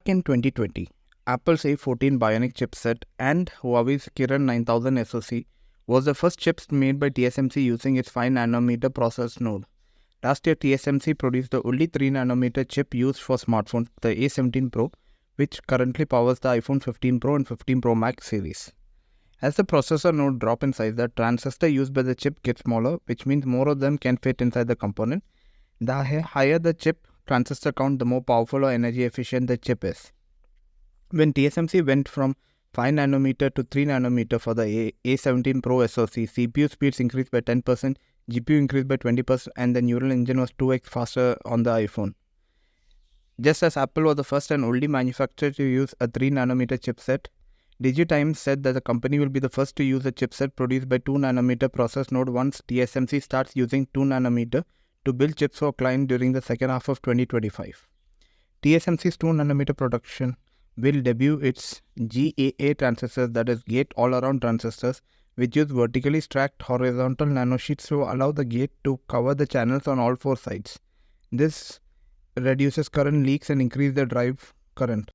in 2020, Apple's A14 Bionic chipset and Huawei's Kirin 9000 SoC was the first chips made by TSMC using its 5nm process node. Last year, TSMC produced the only 3nm chip used for smartphones, the A17 Pro, which currently powers the iPhone 15 Pro and 15 Pro Max series. As the processor node drops in size, the transistor used by the chip gets smaller, which means more of them can fit inside the component. The higher the chip transistor count, the more powerful or energy efficient the chip is. When TSMC went from 5nm to 3nm for the A17 Pro SoC, CPU speeds increased by 10%, GPU increased by 20%, and the neural engine was 2x faster on the iPhone. Just as Apple was the first and only manufacturer to use a 3nm chipset, DigiTimes said that the company will be the first to use a chipset produced by 2nm process node once TSMC starts using 2nm to build chips for client during the second half of 2025. TSMC's 2nm production will debut its GAA transistors, that is gate-all-around transistors, which use vertically stacked horizontal nanosheets to allow the gate to cover the channels on all four sides. This reduces current leaks and increases the drive current.